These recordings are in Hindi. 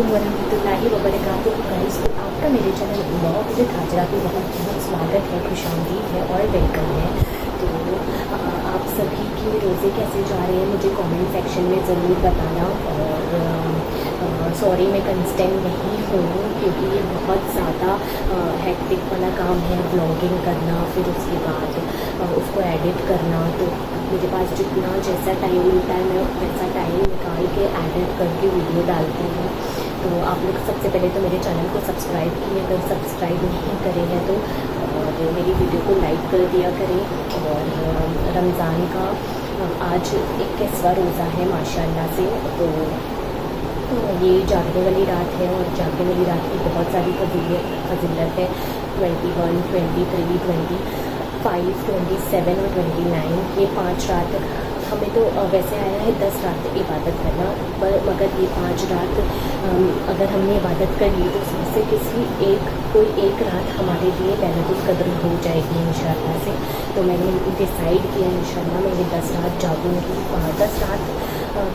अस्सलामुअलैकुम वरहमतुल्लाहि वबरकातुहू। गाइस, तो आपका मेरे चैनल ब्लॉग विद हाजरा पे बहुत बहुत स्वागत है, खुशामदीद है और वेलकम है। तो आप सभी के रोज़े कैसे जा रहे हैं मुझे कमेंट सेक्शन में ज़रूर बताना। और सॉरी मैं कंस्टेंट नहीं हूँ क्योंकि ये बहुत ज़्यादा हेक्टिक वाला काम है, ब्लॉगिंग करना, फिर उसके बाद उसको एडिट करना। तो मेरे पास जितना जैसा टाइम मिलता है मैं वैसा टाइम निकाल के एडिट करके वीडियो डालती हूँ। तो आप लोग सबसे पहले तो मेरे चैनल को सब्सक्राइब किए, अगर सब्सक्राइब नहीं करे हैं तो और मेरी वीडियो को लाइक कर दिया करें। और रमज़ान का आज 21वां रोज़ा है माशाल्लाह से। तो ये जागने वाली रात है और जागने वाली रात की बहुत सारी फजीलत है। 21, 23, 25, 27 और 29 ये 5 रात हमें तो वैसे आया है 10 रात इबादत करना, पर मगर ये 5 रात अगर हमने इबादत कर ली तो उसमें से कोई एक रात हमारे लिए लैलतुल कद्र हो जाएगी इंशाअल्लाह से। तो मैंने डिसाइड किया इंशाअल्लाह मैं ये 10 रात जागूंगी। 10 रात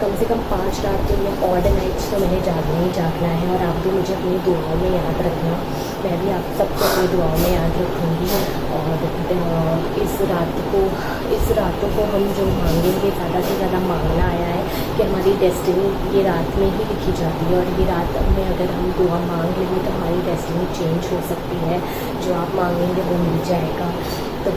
कम से कम 5 रात तो ये ऑड नाइट्स तो मैंने जागना ही जागना है। और आप भी मुझे अपनी दुआओं में याद रखना, मैं भी आप सबको अपनी दुआओं में याद रखूँगी। और इस रातों को हम जो मांगेंगे, ज़्यादा से ज़्यादा मांगना आया है कि हमारी डेस्टिनी ये रात में ही लिखी जाती है। और ये रात में अगर हम दुआ मांग लेंगे तो हमारी डेस्टिनी चेंज हो सकती है, जो आप मांगेंगे वो मिल जाएगा। तो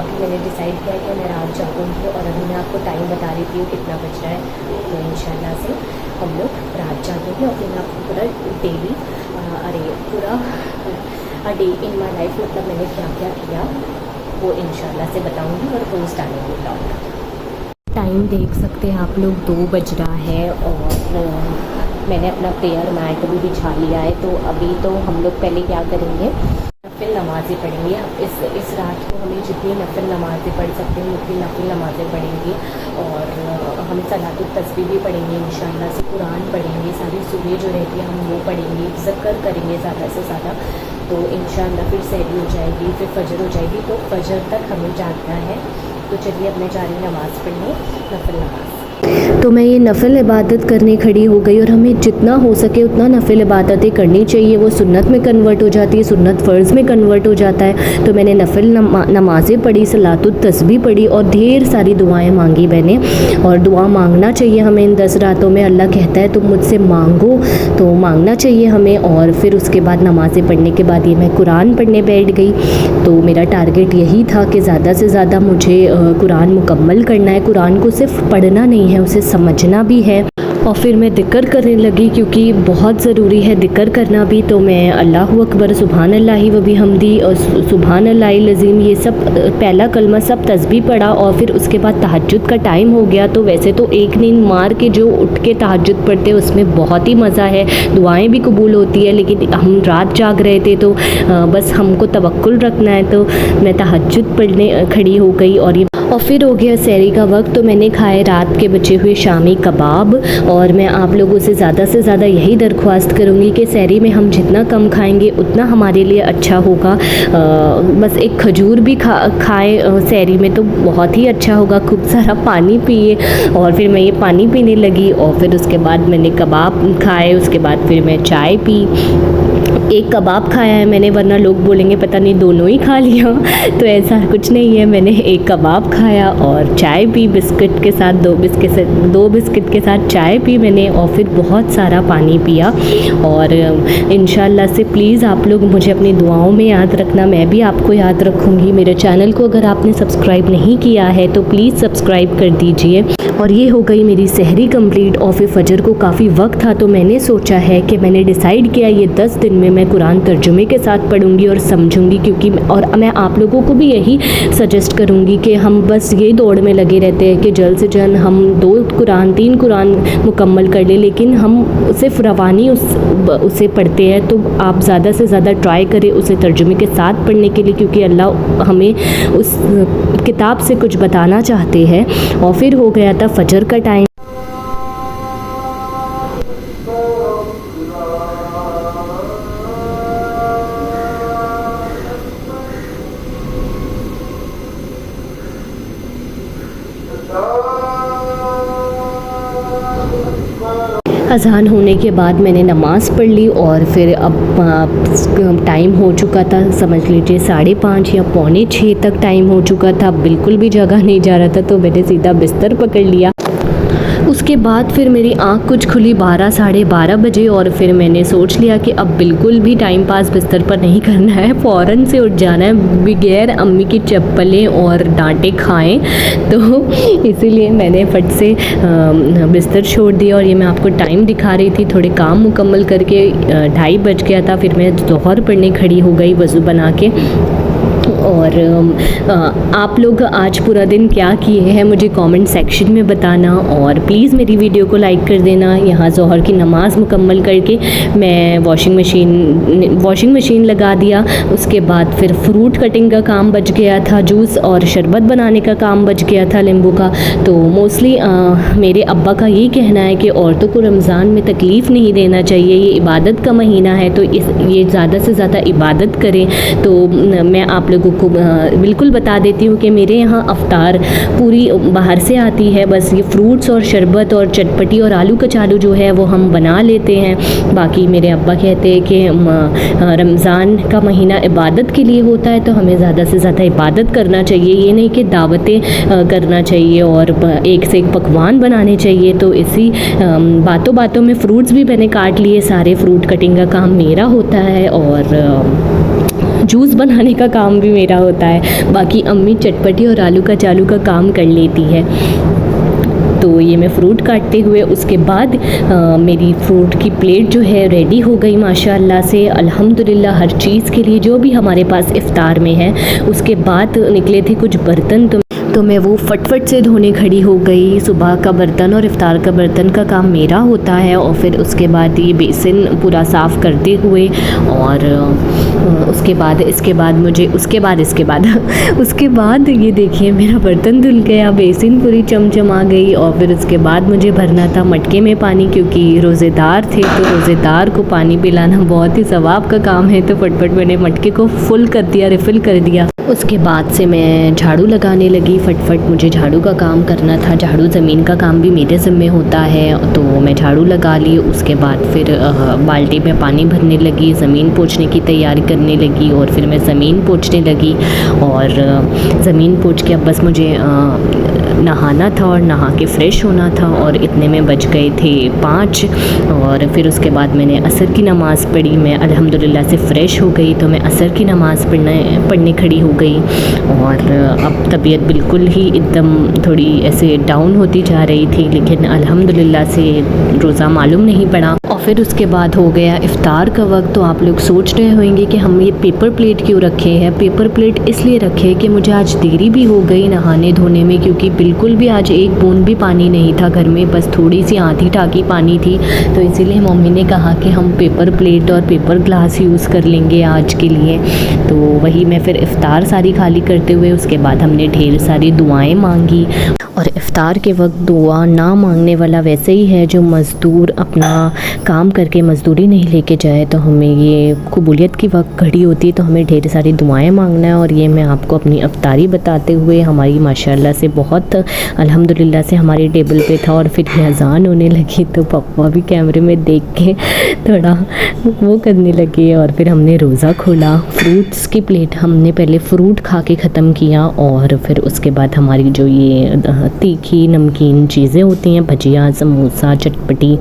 अभी मैंने डिसाइड किया कि मैं रात जागूंगी और अभी मैं आपको टाइम बता देती हूँ कितना बज रहा है। तो इंशाल्लाह से हम लोग रात जागेंगे और फिर मैं आपको पूरा डे इन माई लाइफ मतलब मैंने क्या क्या किया वो इंशाल्लाह से बताऊँगी और रोज़ डालेंगे ब्लॉग। टाइम देख सकते हैं आप लोग 2 बज रहा है और मैंने अपना प्रेयर मैट भी बिछा लिया है। तो अभी तो हम लोग पहले क्या करेंगे, नफिल नमाज़ें पढ़ेंगे। इस रात को हमें जितनी नफिल नमाज़ें पढ़ सकते हैं उतनी नफिल नमाज़ें पढ़ेंगे। और हम सलातुल तस्बीह भी पढ़ेंगे इंशाअल्लाह से, कुरान पढ़ेंगे, सारी सुबह जो रहती है हम वो पढ़ेंगे, ज़िक्र करेंगे ज़्यादा से ज़्यादा। तो इंशाअल्लाह फिर सहरी हो जाएगी, फिर फजर हो जाएगी। तो फजर तक हमें जागना है। तो चलिए अपने जा रही नमाज़ पढ़ने, नफिल नमाज़। तो मैं ये नफ़िल इबादत करने खड़ी हो गई और हमें जितना हो सके उतना नफ़िल इबादतें करनी चाहिए। वो सुन्नत में कन्वर्ट हो जाती है, सुन्नत फ़र्ज़ में कन्वर्ट हो जाता है। तो मैंने नफ़िल नमाज़ें पढ़ी, सलातुल तस्बीह पढ़ी और ढेर सारी दुआएं मांगी मैंने। और दुआ मांगना चाहिए हमें इन 10 रातों में। अल्लाह कहता है तुम मुझसे मांगो, तो मांगना चाहिए हमें। और फिर उसके बाद नमाज़ें पढ़ने के बाद ये मैं कुरान पढ़ने बैठ गई। तो मेरा टारगेट यही था कि ज़्यादा से ज़्यादा मुझे कुरान मुकम्मल करना है। कुरान को सिर्फ पढ़ना नहीं है, उसे समझना भी है। और फिर मैं ज़िक्र करने लगी क्योंकि बहुत ज़रूरी है ज़िक्र करना भी। तो मैं अल्लाहु अकबर, सुभान अल्लाहि व बिहम्दी और सुभान अल्लाहिल अज़ीम ये सब पहला कलमा सब तस्बीह पढ़ा। और फिर उसके बाद तहज्जुद का टाइम हो गया। तो वैसे तो एक नींद मार के जो उठ के तहज्जुद पढ़ते उसमें बहुत ही मज़ा है, दुआएं भी कबूल होती है। लेकिन हम रात जाग रहे थे तो बस हमको तवक्कुल रखना है। तो मैं तहज्जुद पढ़ने खड़ी हो गई और फिर हो गया सहरी का वक्त। तो मैंने खाए रात के बचे हुए शामी कबाब। और मैं आप लोगों से ज़्यादा यही दरख्वास्त करूँगी कि सहरी में हम जितना कम खाएंगे उतना हमारे लिए अच्छा होगा। बस एक खजूर भी खाएं सहरी में तो बहुत ही अच्छा होगा। खूब सारा पानी पिए। और फिर मैं ये पानी पीने लगी और फिर उसके बाद मैंने कबाब खाए। उसके बाद फिर मैं चाय पी। एक कबाब खाया है मैंने, वरना लोग बोलेंगे पता नहीं दोनों ही खा लिया। तो ऐसा कुछ नहीं है, मैंने एक कबाब खाया और चाय पी बिस्किट के साथ, 2 बिस्किट के साथ चाय पी मैंने। और फिर बहुत सारा पानी पिया। और इंशाल्लाह से प्लीज़ आप लोग मुझे अपनी दुआओं में याद रखना, मैं भी आपको याद रखूँगी। मेरे चैनल को अगर आपने सब्सक्राइब नहीं किया है तो प्लीज़ सब्सक्राइब कर दीजिए। और ये हो गई मेरी सहरी कंप्लीट। और फिर फजर को काफ़ी वक्त था तो मैंने सोचा है कि मैंने डिसाइड किया ये 10 दिन में मैं कुरान तर्जुमे के साथ पढ़ूंगी और समझूंगी। क्योंकि और मैं आप लोगों को भी यही सजेस्ट करूंगी कि हम बस ये दौड़ में लगे रहते हैं कि जल्द से जल्द हम 2 कुरान 3 कुरान मुकम्मल कर ले, लेकिन हम सिर्फ रवानी उसे पढ़ते हैं। तो आप ज़्यादा से ज़्यादा ट्राई करें उसे तर्जुमे के साथ पढ़ने के लिए, क्योंकि अल्लाह हमें उस किताब से कुछ बताना चाहते हैं। और फिर हो गया था फजर का टाइम। अज़ान होने के बाद मैंने नमाज़ पढ़ ली और फिर अब टाइम हो चुका था, समझ लीजिए 5:30 या 5:45 तक टाइम हो चुका था। बिल्कुल भी जगह नहीं जा रहा था, तो मैंने सीधा बिस्तर पकड़ लिया। उसके बाद फिर मेरी आँख कुछ खुली 12 साढ़े 12 बजे और फिर मैंने सोच लिया कि अब बिल्कुल भी टाइम पास बिस्तर पर नहीं करना है, फ़ौरन से उठ जाना है बगैर अम्मी की चप्पलें और डांटे खाएं। तो इसीलिए मैंने फट से बिस्तर छोड़ दिया और ये मैं आपको टाइम दिखा रही थी। थोड़े काम मुकम्मल करके 2:30 बज गया था। फिर मैं ज़ोहर पढ़ने खड़ी हो गई वज़ू बना के। और आप लोग आज पूरा दिन क्या किए हैं मुझे कमेंट सेक्शन में बताना, और प्लीज़ मेरी वीडियो को लाइक कर देना। यहाँ ज़ोहर की नमाज़ मुकम्मल करके मैं वॉशिंग मशीन लगा दिया। उसके बाद फिर फ्रूट कटिंग का काम बच गया था, जूस और शरबत बनाने का काम बच गया था नींबू का। तो मोस्टली मेरे अब्बा का यही कहना है कि औरतों को रमज़ान में तकलीफ़ नहीं देना चाहिए, ये इबादत का महीना है, तो ये ज़्यादा से ज़्यादा इबादत करें। तो मैं आप लोगों को बिल्कुल बता देती हूँ कि मेरे यहाँ अफ्तार पूरी बाहर से आती है, बस ये फ्रूट्स और शरबत और चटपटी और आलू कचालू जो है वो हम बना लेते हैं। बाकी मेरे अब्बा कहते हैं कि रमज़ान का महीना इबादत के लिए होता है, तो हमें ज़्यादा से ज़्यादा इबादत करना चाहिए, ये नहीं कि दावतें करना चाहिए और एक से एक पकवान बनाने चाहिए। तो इसी बातों बातों में फ्रूट्स भी मैंने काट लिए सारे। फ्रूट कटिंग का काम मेरा होता है और जूस बनाने का काम भी मेरा होता है। बाकी अम्मी चटपटी और आलू कचालू का काम कर लेती है। तो ये मैं फ़्रूट काटते हुए उसके बाद मेरी फ्रूट की प्लेट जो है रेडी हो गई माशाल्लाह से, अल्हम्दुलिल्लाह। हर चीज़ के लिए जो भी हमारे पास इफ़्तार में है। उसके बाद निकले थे कुछ बर्तन, तो मैं वो फटफट से धोने खड़ी हो गई। सुबह का बर्तन और इफ़्तार का बर्तन का काम मेरा होता है, और फिर उसके बाद ये बेसिन पूरा साफ़ करते हुए और उसके बाद ये देखिए मेरा बर्तन धुल गया, बेसिन पूरी चमचमा गई। और फिर उसके बाद मुझे भरना था मटके में पानी, क्योंकि रोज़ेदार थे, तो रोज़ेदार को पानी पिलाना बहुत ही सवाब का काम है। तो फटफट मैंने मटके को फुल कर दिया, रिफ़िल कर दिया। उसके बाद से मैं झाड़ू लगाने लगी। फटफट मुझे झाड़ू का काम करना था। झाड़ू ज़मीन का काम भी मेरे ज़िम्मे होता है, तो मैं झाड़ू लगा ली। उसके बाद फिर बाल्टी में पानी भरने लगी, ज़मीन पोंछने की तैयारी करने लगी, और फिर मैं ज़मीन पोंछने लगी। और ज़मीन पोंछ के अब बस मुझे नहाना था और नहा के फ़्रेश होना था, और इतने में बज गए थे 5। और फिर उसके बाद मैंने असर की नमाज़ पढ़ी। मैं अल्हम्दुलिल्लाह से फ़्रेश हो गई, तो मैं असर की नमाज़ पढ़ने खड़ी हो गई। और अब तबीयत बिल्कुल ही एकदम थोड़ी ऐसे डाउन होती जा रही थी, लेकिन अल्हम्दुलिल्लाह से रोज़ा मालूम नहीं पड़ा। और फिर उसके बाद हो गया इफ़्तार का वक्त। तो आप लोग सोच रहे होंगे कि हम ये पेपर प्लेट क्यों रखे हैं। पेपर प्लेट इसलिए रखे कि मुझे आज देरी भी हो गई नहाने धोने में, क्योंकि बिल्कुल भी आज एक बूंद भी पानी नहीं था घर में, बस थोड़ी सी आधी टाकी पानी थी। तो इसीलिए मम्मी ने कहा कि हम पेपर प्लेट और पेपर ग्लास यूज़ कर लेंगे आज के लिए। तो वही मैं फिर इफ़्तार सारी खाली करते हुए उसके बाद हमने ढेर सारी दुआएं मांगी। और इफ़्तार के वक्त दुआ ना मांगने वाला वैसे ही है जो मज़दूर अपना काम करके मज़दूरी नहीं लेके जाए, तो हमें ये कबूलियत की वक्त घड़ी होती है, तो हमें ढेर सारी दुआएं मांगना है। और ये मैं आपको अपनी इफ़्तारी बताते हुए, हमारी माशाल्लाह से बहुत अल्हम्दुलिल्लाह से हमारी टेबल पे था। और फिर ये अज़ान होने लगी, तो पापा भी कैमरे में देख के थोड़ा वो करने लगे। और फिर हमने रोज़ा खोला। फ्रूट्स की प्लेट हमने पहले फ्रूट खा के ख़त्म किया, और फिर उसके बाद हमारी जो ये तीखी नमकीन चीज़ें होती हैं, भजिया, समोसा, चटपटी,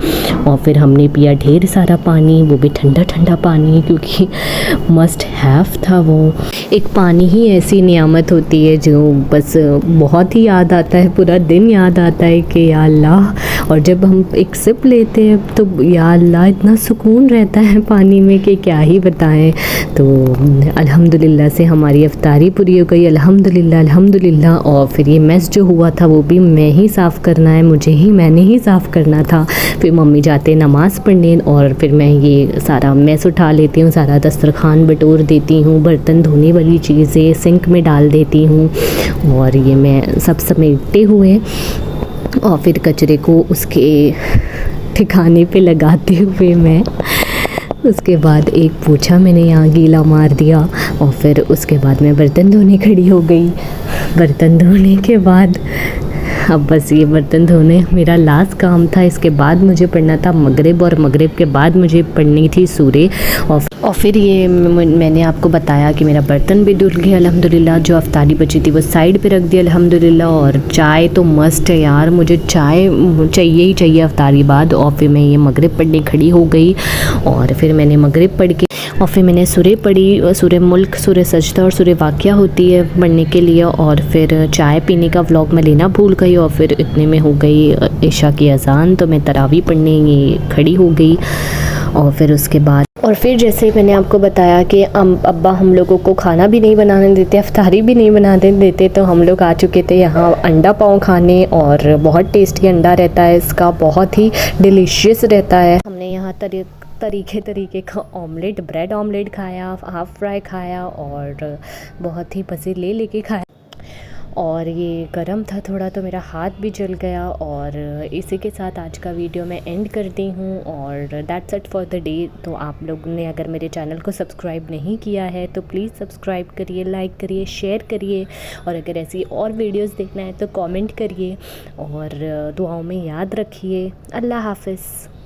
और फिर हमने पिया ढेर सारा पानी, वो भी ठंडा ठंडा पानी, क्योंकि मस्ट हैव था वो। एक पानी ही ऐसी नियामत होती है जो बस बहुत ही याद आता है, पूरा दिन याद आता है कि या अल्लाह। और जब हम एक सिप लेते हैं तो या अल्लाह इतना सुकून रहता है पानी में कि क्या ही बताएं। तो अल्हम्दुलिल्लाह से हमारी इफ्तारी पूरी हो गई, अल्हम्दुलिल्लाह अल्हम्दुलिल्लाह। और फिर ये मेस जो हुआ था वो भी मैं ही साफ़ करना है, मैंने ही साफ़ करना था। फिर मम्मी जाते नमाज़ पढ़ने, और फिर मैं ये सारा मेस उठा लेती हूँ, सारा दस्तरखान बटोर देती हूँ, बर्तन धोने वाली चीज़ें सिंक में डाल देती हूँ, और ये मैं सब समेटते हुए और फिर कचरे को उसके ठिकाने पे लगाते हुए मैं उसके बाद एक पोछा मैंने यहाँ गीला मार दिया। और फिर उसके बाद मैं बर्तन धोने खड़ी हो गई। बर्तन धोने के बाद अब बस ये बर्तन धोने मेरा लास्ट काम था। इसके बाद मुझे पढ़ना था मगरिब, और मगरिब के बाद मुझे पढ़नी थी सूरे। और फिर ये मैंने आपको बताया कि मेरा बर्तन भी धुल गया अल्हम्दुलिल्लाह। जो अफ्तारी बची थी वो साइड पे रख दी अल्हम्दुलिल्लाह। और चाय तो मस्ट है यार, मुझे चाय चाहिए ही चाहिए अफ्तारी बाद। और फिर मैं ये मगरिब पढ़ने खड़ी हो गई, और फिर मैंने मगरिब पढ़ के और फिर मैंने सूरे पढ़ी, सूरे मुल्क, सूरे सजदा और सूरे वाक़िया होती है पढ़ने के लिए। और फिर चाय पीने का व्लॉग मैं लेना भूल गई, और फिर इतने में हो गई इशा की अज़ान, तो मैं तरावी पढ़ने ये खड़ी हो गई। और फिर उसके बाद फिर जैसे मैंने आपको बताया कि अब्बा हम लोगों को खाना भी नहीं बनाने देते, अफ्तारी भी नहीं बनाने देते, तो हम लोग आ चुके थे यहाँ अंडा पाव खाने। और बहुत टेस्टी अंडा रहता है इसका, बहुत ही डिलीशियस रहता है। हमने यहाँ तरीके का ऑमलेट, ब्रेड ऑमलेट खाया, हाफ़ फ्राई खाया, और बहुत ही मज़े लेके खाया। और ये गर्म था थोड़ा, तो मेरा हाथ भी जल गया। और इसी के साथ आज का वीडियो मैं एंड करती हूँ, और that's it for the day. तो आप लोगों ने अगर मेरे चैनल को सब्सक्राइब नहीं किया है तो प्लीज़ सब्सक्राइब करिए, लाइक करिए, शेयर करिए। और अगर ऐसी और वीडियोस देखना है तो कमेंट करिए, और दुआओं में याद रखिए। अल्लाह हाफ़िज़।